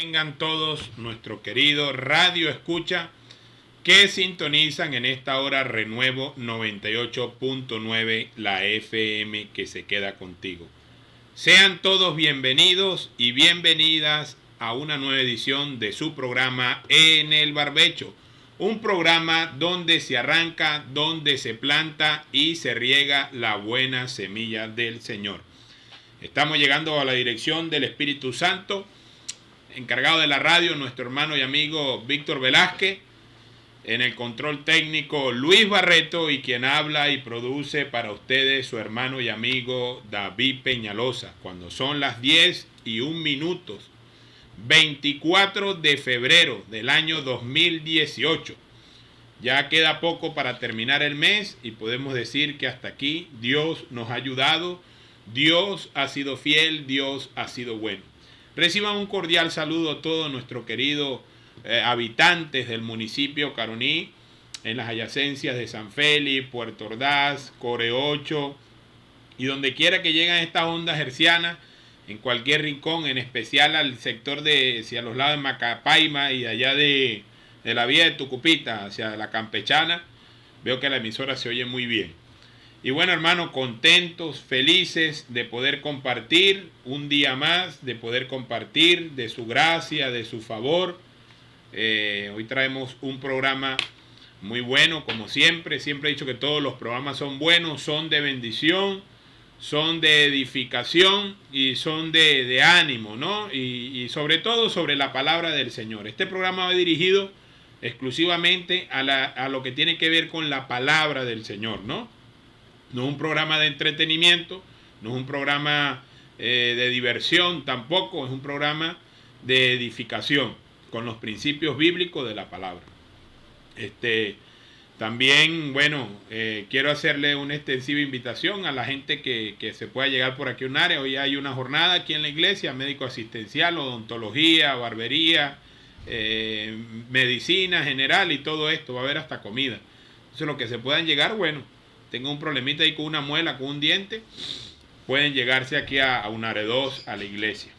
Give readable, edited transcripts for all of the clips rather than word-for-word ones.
Tengan todos nuestro querido Radio Escucha que sintonizan en esta hora Renuevo 98.9, la FM que se queda contigo. Sean todos bienvenidos y bienvenidas a una nueva edición de su programa En el Barbecho. Un programa donde se arranca, donde se planta y se riega la buena semilla del Señor. Estamos llegando a la dirección del Espíritu Santo. Encargado de la radio, nuestro hermano y amigo Víctor Velázquez. En el control técnico, Luis Barreto. Y quien habla y produce para ustedes, su hermano y amigo David Peñalosa. Cuando son las 10:01, 24 de febrero del año 2018. Ya queda poco para terminar el mes y podemos decir que hasta aquí Dios nos ha ayudado. Dios ha sido fiel, Dios ha sido bueno. Reciban un cordial saludo a todos nuestros queridos habitantes del municipio Caroní, en las adyacencias de San Félix, Puerto Ordaz, Core 8, y donde quiera que lleguen estas ondas hercianas, en cualquier rincón, en especial al sector de hacia los lados de Macapaima y allá de la vía de Tucupita, hacia la Campechana. Veo que la emisora se oye muy bien. Y bueno, hermanos, contentos, felices de poder compartir un día más, de poder compartir de su gracia, de su favor. Hoy traemos un programa muy bueno, como siempre. Siempre he dicho que todos los programas son buenos, son de bendición, son de edificación y son de ánimo, ¿no? Y sobre todo sobre la palabra del Señor. Este programa va dirigido exclusivamente a lo que tiene que ver con la palabra del Señor, ¿no? No es un programa de entretenimiento, no es un programa de diversión tampoco, es un programa de edificación con los principios bíblicos de la palabra. También, bueno, quiero hacerle una extensiva invitación a la gente que se pueda llegar por aquí a un área. Hoy hay una jornada aquí en la iglesia, médico asistencial, odontología, barbería, medicina general y todo esto, va a haber hasta comida. Entonces, lo que se puedan llegar, bueno, tengo un problemita ahí con una muela, con un diente, pueden llegarse aquí a Unare 2, a la iglesia.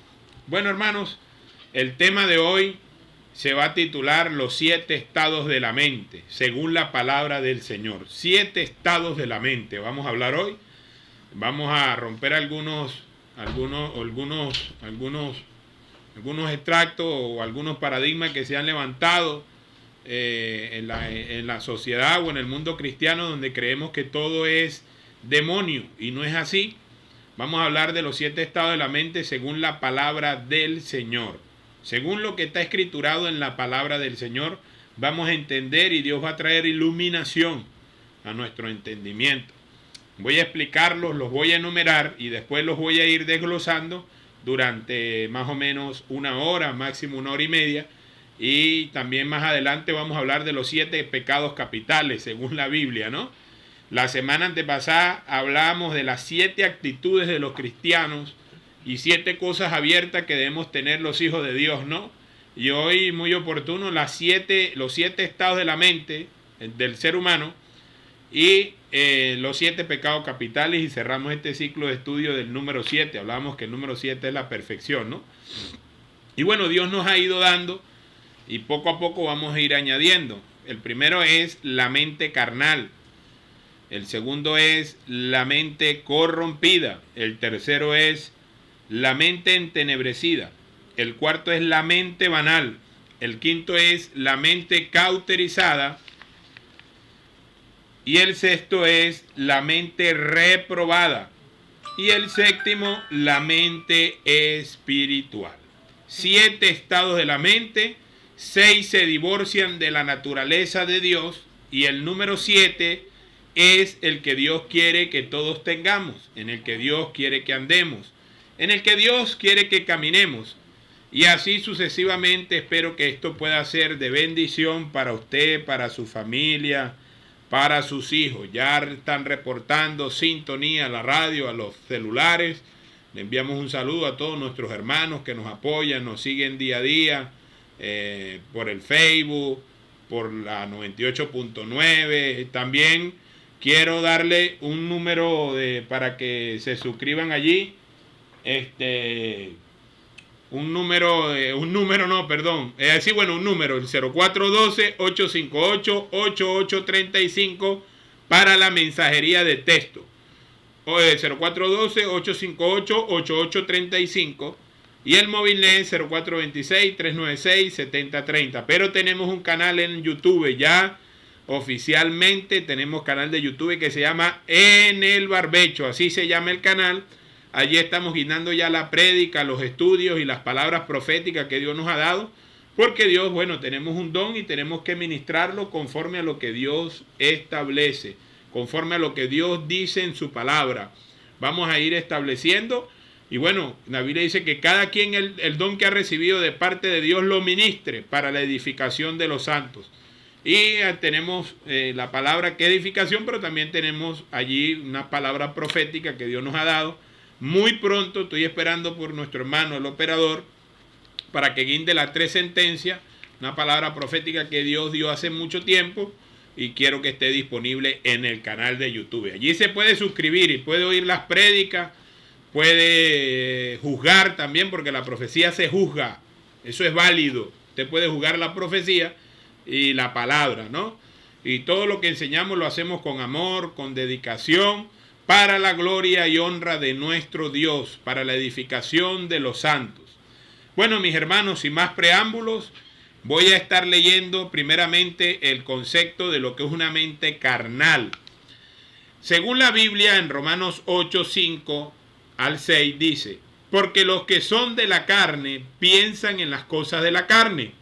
Bueno, hermanos, el tema de hoy se va a titular Los 7 estados de la mente, según la palabra del Señor. 7 estados de la mente. Vamos a hablar hoy. Vamos a romper algunos extractos o algunos paradigmas que se han levantado en la sociedad o en el mundo cristiano, donde creemos que todo es demonio y no es así. Vamos a hablar de los 7 estados de la mente según la palabra del Señor, según lo que está escriturado en la palabra del Señor. Vamos a entender y Dios va a traer iluminación a nuestro entendimiento. Voy a explicarlos, los voy a enumerar y después los voy a ir desglosando durante más o menos una hora, máximo 1 hora y media. Y también más adelante vamos a hablar de los 7 pecados capitales, según la Biblia, ¿no? La semana antepasada hablábamos de las 7 actitudes de los cristianos y 7 cosas abiertas que debemos tener los hijos de Dios, ¿no? Y hoy, muy oportuno, los 7 estados de la mente del ser humano y los 7 pecados capitales, y cerramos este ciclo de estudio del número 7. Hablábamos que el número 7 es la perfección, ¿no? Y bueno, Dios nos ha ido dando y poco a poco vamos a ir añadiendo. El primero es la mente carnal. El segundo es la mente corrompida. El tercero es la mente entenebrecida. El cuarto es la mente banal. El quinto es la mente cauterizada. Y el sexto es la mente reprobada. Y el séptimo, la mente espiritual. 7 estados de la mente. 6 se divorcian de la naturaleza de Dios y el número 7 es el que Dios quiere que todos tengamos, en el que Dios quiere que andemos, en el que Dios quiere que caminemos, y así sucesivamente. Espero que esto pueda ser de bendición para usted, para su familia, para sus hijos. Ya están reportando sintonía a la radio, a los celulares. Le enviamos un saludo a todos nuestros hermanos que nos apoyan, nos siguen día a día. Por el Facebook, por la 98.9. También quiero darle un número para que se suscriban allí. un número, el 0412-858-8835 para la mensajería de texto. 0412-858-8835 y el móvil es 0426-396-7030. Pero tenemos un canal en YouTube ya. Oficialmente tenemos canal de YouTube que se llama En el Barbecho, así se llama el canal. Allí estamos guindando ya la prédica, los estudios y las palabras proféticas que Dios nos ha dado, porque Dios, bueno, tenemos un don y tenemos que ministrarlo conforme a lo que Dios establece, conforme a lo que Dios dice en su palabra. Vamos a ir estableciendo, y bueno, la Biblia dice que cada quien el don que ha recibido de parte de Dios lo ministre para la edificación de los santos. Y tenemos la palabra que edificación, pero también tenemos allí una palabra profética que Dios nos ha dado. Muy pronto estoy esperando por nuestro hermano, el operador, para que guinde las 3 sentencias, una palabra profética que Dios dio hace mucho tiempo y quiero que esté disponible en el canal de YouTube. Allí se puede suscribir y puede oír las prédicas, puede juzgar también, porque la profecía se juzga, eso es válido. Usted puede juzgar la profecía y la palabra, ¿no? Y todo lo que enseñamos lo hacemos con amor, con dedicación, para la gloria y honra de nuestro Dios, para la edificación de los santos. Bueno, mis hermanos, sin más preámbulos, voy a estar leyendo primeramente el concepto de lo que es una mente carnal. Según la Biblia, en Romanos 8, 5 al 6 dice: porque los que son de la carne piensan en las cosas de la carne,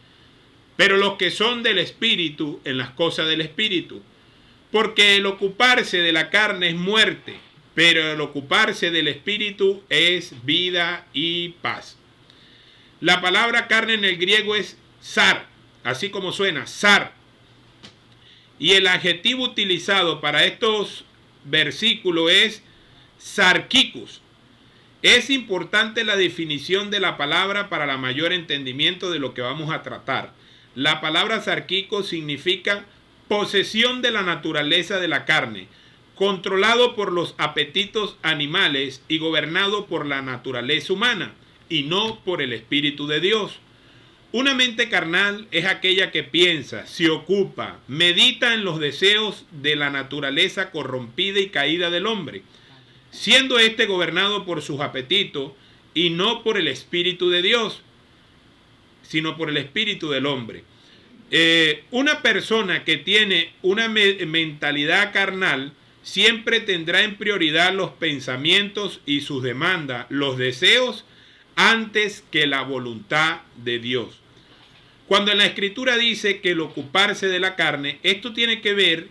pero los que son del Espíritu en las cosas del Espíritu. Porque el ocuparse de la carne es muerte, pero el ocuparse del Espíritu es vida y paz. La palabra carne en el griego es sar, así como suena, sar. Y el adjetivo utilizado para estos versículos es sarkikos. Es importante la definición de la palabra para el mayor entendimiento de lo que vamos a tratar. La palabra sarquico significa posesión de la naturaleza de la carne, controlado por los apetitos animales y gobernado por la naturaleza humana y no por el Espíritu de Dios. Una mente carnal es aquella que piensa, se ocupa, medita en los deseos de la naturaleza corrompida y caída del hombre, siendo éste gobernado por sus apetitos y no por el Espíritu de Dios, sino por el espíritu del hombre. Una persona que tiene una mentalidad carnal siempre tendrá en prioridad los pensamientos y sus demandas, los deseos, antes que la voluntad de Dios. Cuando en la Escritura dice que el ocuparse de la carne, esto tiene que ver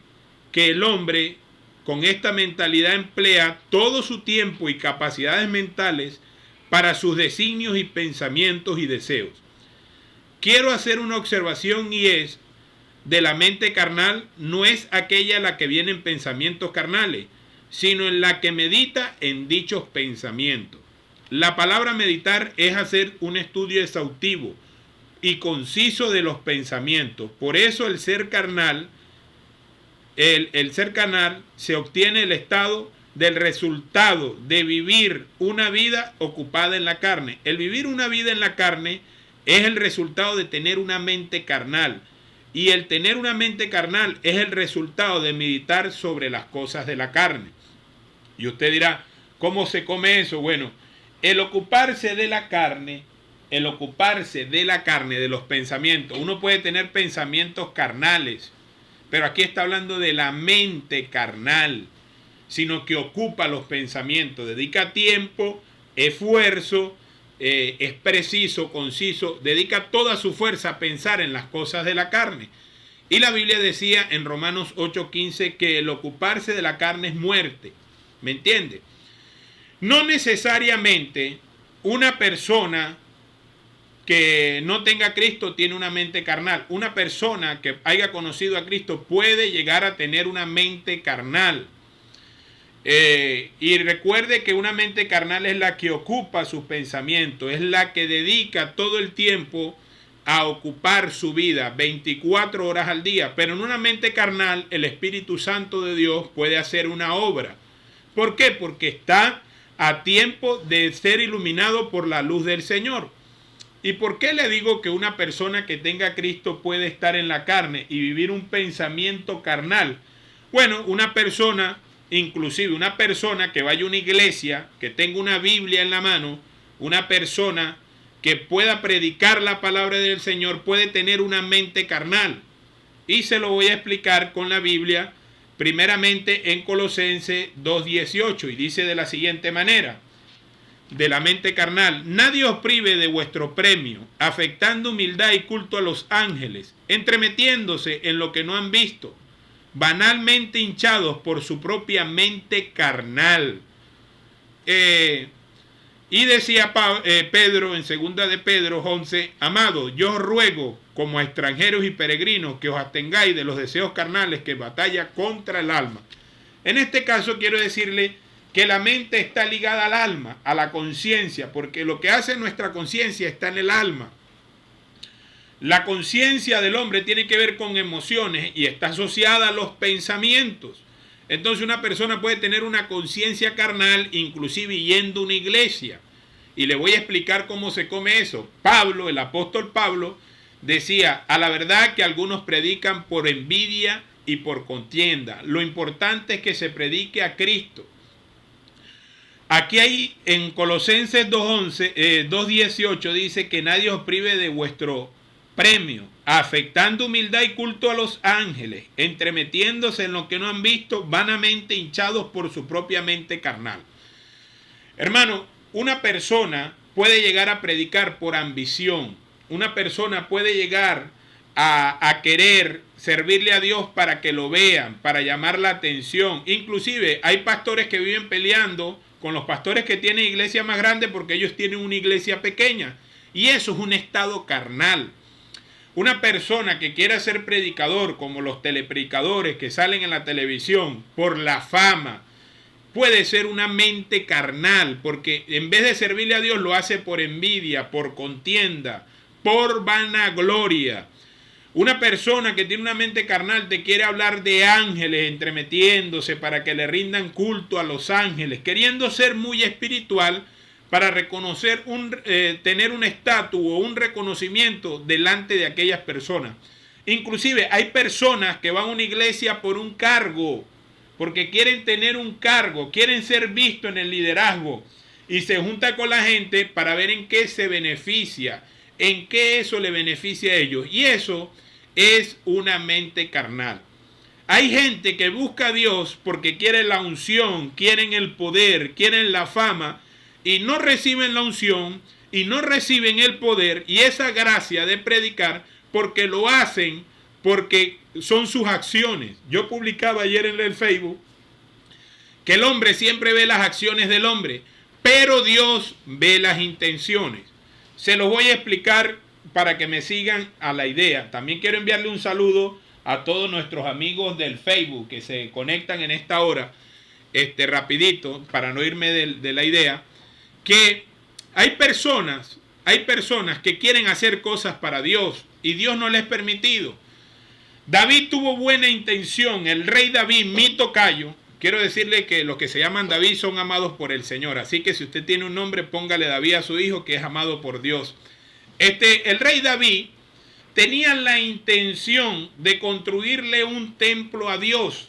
que el hombre con esta mentalidad emplea todo su tiempo y capacidades mentales para sus designios y pensamientos y deseos. Quiero hacer una observación, y es: de la mente carnal no es aquella en la que vienen pensamientos carnales, sino en la que medita en dichos pensamientos. La palabra meditar es hacer un estudio exhaustivo y conciso de los pensamientos. Por eso el ser carnal, el ser carnal se obtiene el estado del resultado de vivir una vida ocupada en la carne. El vivir una vida en la carne es el resultado de tener una mente carnal. Y el tener una mente carnal es el resultado de meditar sobre las cosas de la carne. Y usted dirá, ¿cómo se come eso? Bueno, el ocuparse de la carne, de los pensamientos. Uno puede tener pensamientos carnales, pero aquí está hablando de la mente carnal, sino que ocupa los pensamientos, dedica tiempo, esfuerzo, es preciso, conciso, dedica toda su fuerza a pensar en las cosas de la carne. Y la Biblia decía en Romanos 8:15 que el ocuparse de la carne es muerte. ¿Me entiende? No necesariamente una persona que no tenga a Cristo tiene una mente carnal. Una persona que haya conocido a Cristo puede llegar a tener una mente carnal. Y recuerde que una mente carnal es la que ocupa sus pensamientos, es la que dedica todo el tiempo a ocupar su vida 24 horas al día. Pero en una mente carnal el Espíritu Santo de Dios puede hacer una obra. ¿Por qué? Porque está a tiempo de ser iluminado por la luz del Señor. ¿Y por qué le digo que una persona que tenga a Cristo puede estar en la carne y vivir un pensamiento carnal? Bueno, una persona, inclusive una persona que vaya a una iglesia, que tenga una Biblia en la mano, una persona que pueda predicar la palabra del Señor, puede tener una mente carnal. Y se lo voy a explicar con la Biblia, primeramente en Colosenses 2:18, y dice de la siguiente manera: de la mente carnal, nadie os prive de vuestro premio, afectando humildad y culto a los ángeles, entremetiéndose en lo que no han visto, banalmente hinchados por su propia mente carnal. Y decía Pedro en 2 de Pedro 11, amados, yo os ruego, como a extranjeros y peregrinos, que os abstengáis de los deseos carnales que batalla contra el alma. En este caso quiero decirle que la mente está ligada al alma, a la conciencia, porque lo que hace nuestra conciencia está en el alma. La conciencia del hombre tiene que ver con emociones y está asociada a los pensamientos. Entonces una persona puede tener una conciencia carnal, inclusive yendo a una iglesia. Y le voy a explicar cómo se come eso. Pablo, el apóstol Pablo, decía, a la verdad que algunos predican por envidia y por contienda. Lo importante es que se predique a Cristo. Aquí hay en Colosenses 2:18 dice que nadie os prive de vuestro premio, afectando humildad y culto a los ángeles, entremetiéndose en lo que no han visto, vanamente hinchados por su propia mente carnal. Hermano, una persona puede llegar a predicar por ambición. Una persona puede llegar a querer servirle a Dios para que lo vean, para llamar la atención. Inclusive hay pastores que viven peleando con los pastores que tienen iglesia más grande porque ellos tienen una iglesia pequeña. Y eso es un estado carnal. Una persona que quiera ser predicador, como los telepredicadores que salen en la televisión por la fama, puede ser una mente carnal, porque en vez de servirle a Dios lo hace por envidia, por contienda, por vanagloria. Una persona que tiene una mente carnal te quiere hablar de ángeles, entremetiéndose para que le rindan culto a los ángeles, queriendo ser muy espiritual para reconocer, tener un estatus o un reconocimiento delante de aquellas personas. Inclusive hay personas que van a una iglesia por un cargo, porque quieren tener un cargo, quieren ser vistos en el liderazgo y se junta con la gente para ver en qué se beneficia, en qué eso le beneficia a ellos. Y eso es una mente carnal. Hay gente que busca a Dios porque quiere la unción, quieren el poder, quieren la fama y no reciben la unción y no reciben el poder y esa gracia de predicar porque lo hacen, porque son sus acciones. Yo publicaba ayer en el Facebook que el hombre siempre ve las acciones del hombre, pero Dios ve las intenciones. Se los voy a explicar para que me sigan a la idea. También quiero enviarle un saludo a todos nuestros amigos del Facebook que se conectan en esta hora, rapidito, para no irme de la idea, que hay personas que quieren hacer cosas para Dios y Dios no les ha permitido. David tuvo buena intención, el rey David, mi tocayo. Quiero decirle que los que se llaman David son amados por el Señor, así que si usted tiene un nombre, póngale David a su hijo, que es amado por Dios. El rey David tenía la intención de construirle un templo a Dios.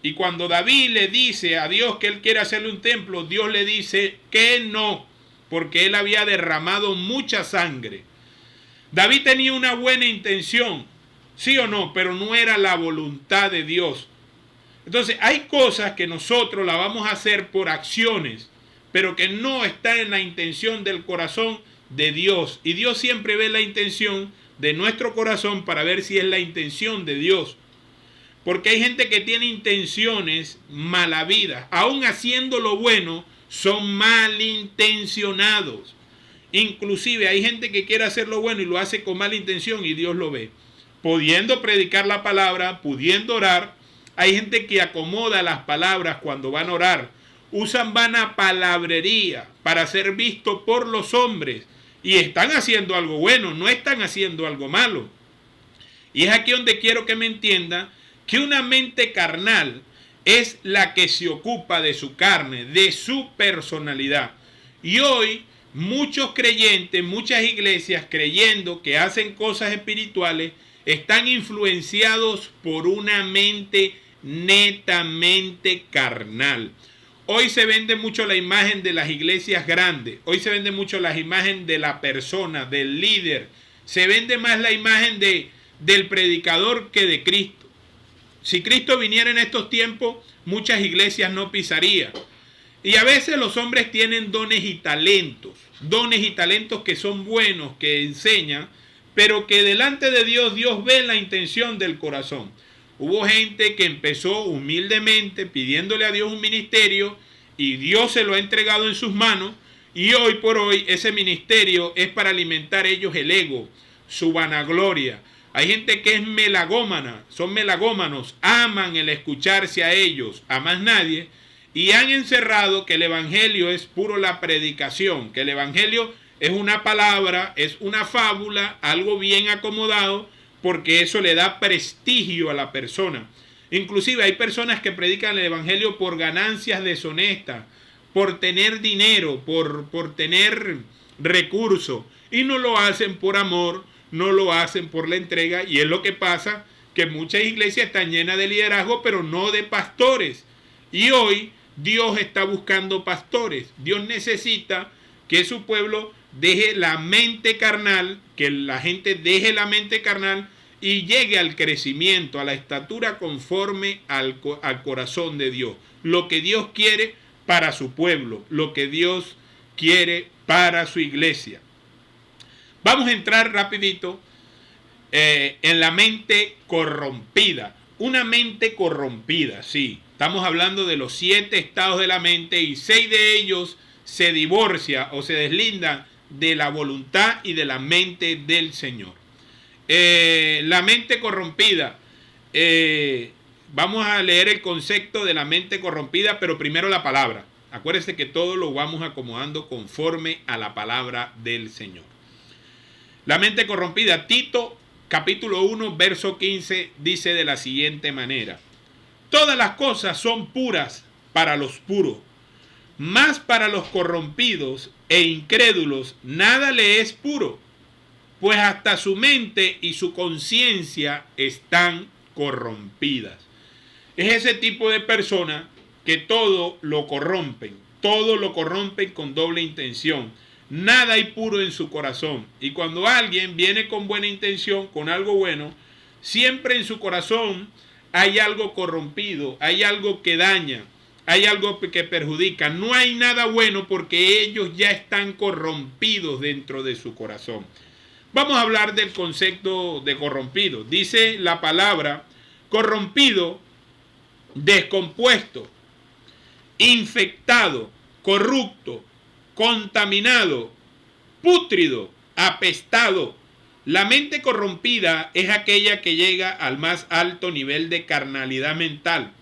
Y cuando David le dice a Dios que él quiere hacerle un templo, Dios le dice que no, porque él había derramado mucha sangre. David tenía una buena intención, sí o no, pero no era la voluntad de Dios. Entonces hay cosas que nosotros la vamos a hacer por acciones, pero que no está en la intención del corazón de Dios. Y Dios siempre ve la intención de nuestro corazón para ver si es la intención de Dios. Porque hay gente que tiene intenciones malavidas. Aún haciendo lo bueno, son malintencionados. Inclusive hay gente que quiere hacer lo bueno y lo hace con mala intención y Dios lo ve. Pudiendo predicar la palabra, pudiendo orar, hay gente que acomoda las palabras cuando van a orar. Usan vana palabrería para ser visto por los hombres. Y están haciendo algo bueno, no están haciendo algo malo. Y es aquí donde quiero que me entienda que una mente carnal es la que se ocupa de su carne, de su personalidad. Y hoy muchos creyentes, muchas iglesias creyendo que hacen cosas espirituales, están influenciados por una mente netamente carnal. Hoy se vende mucho la imagen de las iglesias grandes. Hoy se vende mucho la imagen de la persona, del líder. Se vende más la imagen del predicador que de Cristo. Si Cristo viniera en estos tiempos, muchas iglesias no pisaría. Y a veces los hombres tienen dones y talentos que son buenos, que enseñan, pero que delante de Dios, Dios ve la intención del corazón. Hubo gente que empezó humildemente pidiéndole a Dios un ministerio y Dios se lo ha entregado en sus manos, y hoy por hoy ese ministerio es para alimentar ellos el ego, su vanagloria. Hay gente que es melagómana, son melagómanos, aman el escucharse a ellos, a más nadie, y han encerrado que el evangelio es puro la predicación, que el evangelio es una palabra, es una fábula, algo bien acomodado, porque eso le da prestigio a la persona. Inclusive hay personas que predican el evangelio por ganancias deshonestas, por tener dinero, por tener recursos, y no lo hacen por amor, no lo hacen por la entrega, y es lo que pasa, que muchas iglesias están llenas de liderazgo, pero no de pastores. Y hoy Dios está buscando pastores. Dios necesita que su pueblo deje la mente carnal, que la gente deje la mente carnal y llegue al crecimiento, a la estatura conforme al corazón de Dios. Lo que Dios quiere para su pueblo, lo que Dios quiere para su iglesia. Vamos a entrar rapidito en la mente corrompida. Una mente corrompida, sí. Estamos hablando de los 7 estados de la mente y 6 de ellos se divorcia o se deslindan de la voluntad y de la mente del Señor. La mente corrompida. Vamos a leer el concepto de la mente corrompida, pero primero la palabra. Acuérdense que todo lo vamos acomodando conforme a la palabra del Señor. La mente corrompida. Tito capítulo 1 verso 15 dice de la siguiente manera: todas las cosas son puras para los puros, mas para los corrompidos e incrédulos nada le es puro, pues hasta su mente y su conciencia están corrompidas. Es ese tipo de persona que todo lo corrompen con doble intención. Nada hay puro en su corazón. Y cuando alguien viene con buena intención, con algo bueno, siempre en su corazón hay algo corrompido, hay algo que daña, hay algo que perjudica. No hay nada bueno porque ellos ya están corrompidos dentro de su corazón. Vamos a hablar del concepto de corrompido. Dice la palabra corrompido, descompuesto, infectado, corrupto, contaminado, pútrido, apestado. La mente corrompida es aquella que llega al más alto nivel de carnalidad mental.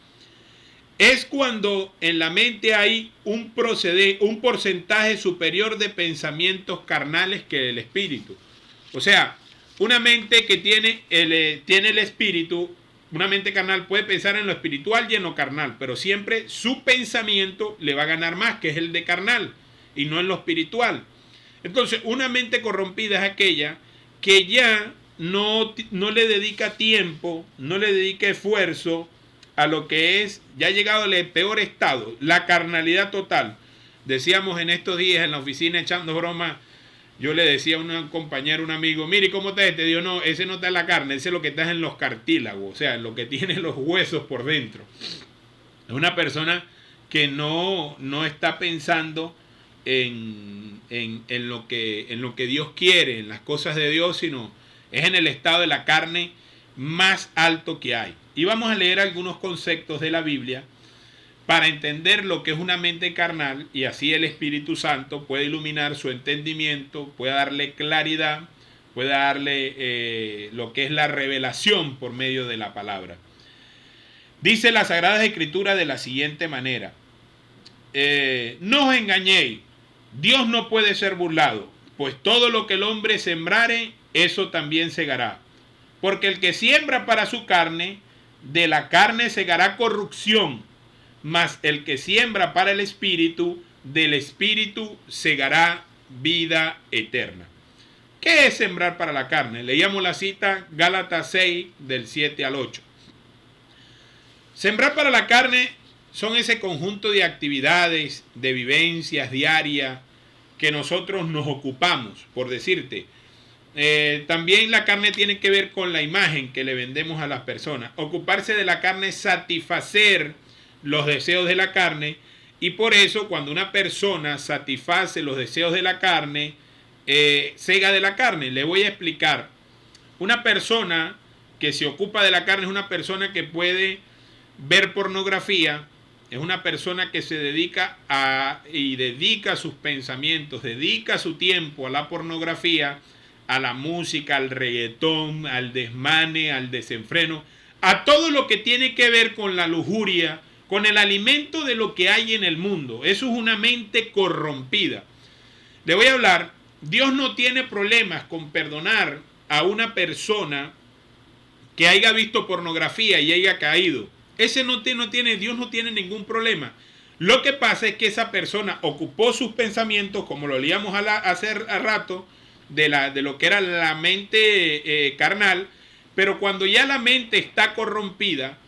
Es cuando en la mente hay un porcentaje superior de pensamientos carnales que el espíritu. O sea, una mente que tiene el espíritu, una mente carnal puede pensar en lo espiritual y en lo carnal, pero siempre su pensamiento le va a ganar más, que es el de carnal, y no en lo espiritual. Entonces, una mente corrompida es aquella que ya no le dedica tiempo, no le dedica esfuerzo a lo que es, ya ha llegado al peor estado, la carnalidad total. Decíamos en estos días en la oficina echando broma, yo le decía a un compañero, un amigo, mire, ¿cómo está este? Digo, no, ese no está en la carne, ese es lo que está en los cartílagos, o sea, en lo que tiene los huesos por dentro. Es una persona que no está pensando en lo que Dios quiere, en las cosas de Dios, sino es en el estado de la carne más alto que hay. Y vamos a leer algunos conceptos de la Biblia para entender lo que es una mente carnal, y así el Espíritu Santo puede iluminar su entendimiento, puede darle claridad, puede darle lo que es la revelación por medio de la palabra. Dice la Sagrada Escritura de la siguiente manera: no os engañéis, Dios no puede ser burlado, pues todo lo que el hombre sembrare, eso también segará. Porque el que siembra para su carne, de la carne segará corrupción, mas el que siembra para el espíritu, del espíritu segará vida eterna. ¿Qué es sembrar para la carne? Leíamos la cita Gálatas 6 del 7 al 8. Sembrar para la carne son ese conjunto de actividades, de vivencias diarias que nosotros nos ocupamos, por decirte. También la carne tiene que ver con la imagen que le vendemos a las personas. Ocuparse de la carne es satisfacer los deseos de la carne, y por eso cuando una persona satisface los deseos de la carne, cega de la carne. Le voy a explicar. Una persona que se ocupa de la carne es una persona que puede ver pornografía, es una persona que se dedica dedica sus pensamientos, dedica su tiempo a la pornografía, a la música, al reggaetón, al desmane, al desenfreno, a todo lo que tiene que ver con la lujuria, con el alimento de lo que hay en el mundo. Eso es una mente corrompida. Le voy a hablar, Dios no tiene problemas con perdonar a una persona que haya visto pornografía y haya caído. Dios no tiene ningún problema. Lo que pasa es que esa persona ocupó sus pensamientos, como lo leíamos hace rato, de lo que era la mente carnal, pero cuando ya la mente está corrompida,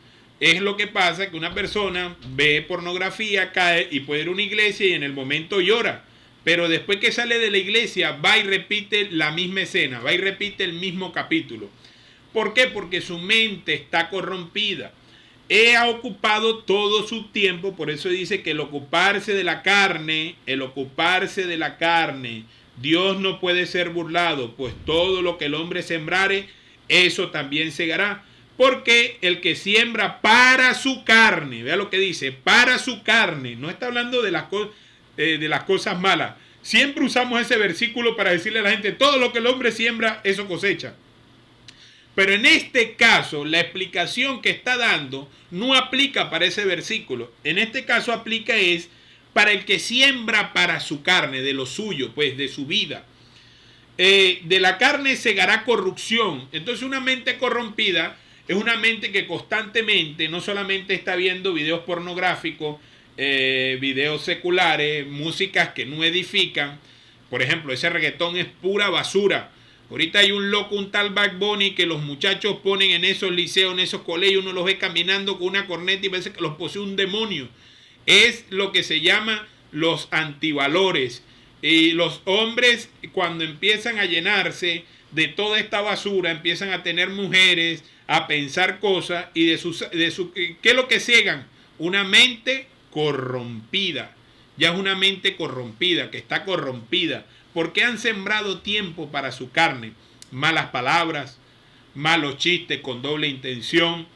es lo que pasa que una persona ve pornografía, cae y puede ir a una iglesia y en el momento llora, pero después que sale de la iglesia va y repite la misma escena, va y repite el mismo capítulo. ¿Por qué? Porque su mente está corrompida. Ha ocupado todo su tiempo, por eso dice que el ocuparse de la carne, Dios no puede ser burlado, pues todo lo que el hombre sembrare, eso también segará. Porque el que siembra para su carne, vea lo que dice, para su carne, no está hablando de las cosas malas. Siempre usamos ese versículo para decirle a la gente, todo lo que el hombre siembra, eso cosecha. Pero en este caso, la explicación que está dando no aplica para ese versículo. En este caso aplica es para el que siembra para su carne, de lo suyo, pues de su vida. De la carne segará corrupción. Entonces una mente corrompida es una mente que constantemente no solamente está viendo videos pornográficos, videos seculares, músicas que no edifican. Por ejemplo, ese reggaetón es pura basura. Ahorita hay un loco, un tal Bad Bunny, que los muchachos ponen en esos liceos, en esos colegios, uno los ve caminando con una corneta y parece que los posee un demonio. Es lo que se llama los antivalores. Y los hombres, cuando empiezan a llenarse de toda esta basura, empiezan a tener mujeres, a pensar cosas, y ¿qué es lo que ciegan? Una mente corrompida. Ya es una mente corrompida, que está corrompida, porque han sembrado tiempo para su carne. Malas palabras, malos chistes con doble intención.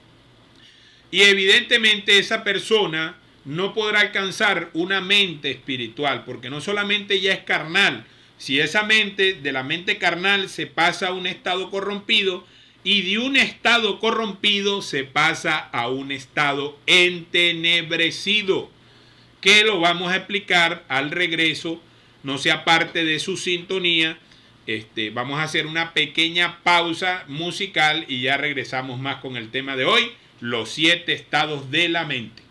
Y evidentemente esa persona no podrá alcanzar una mente espiritual, porque no solamente ya es carnal. Si esa mente, de la mente carnal, se pasa a un estado corrompido, y de un estado corrompido se pasa a un estado entenebrecido, que lo vamos a explicar al regreso. No sea parte de su sintonía. Vamos a hacer una pequeña pausa musical y ya regresamos más con el tema de hoy, los 7 estados de la mente.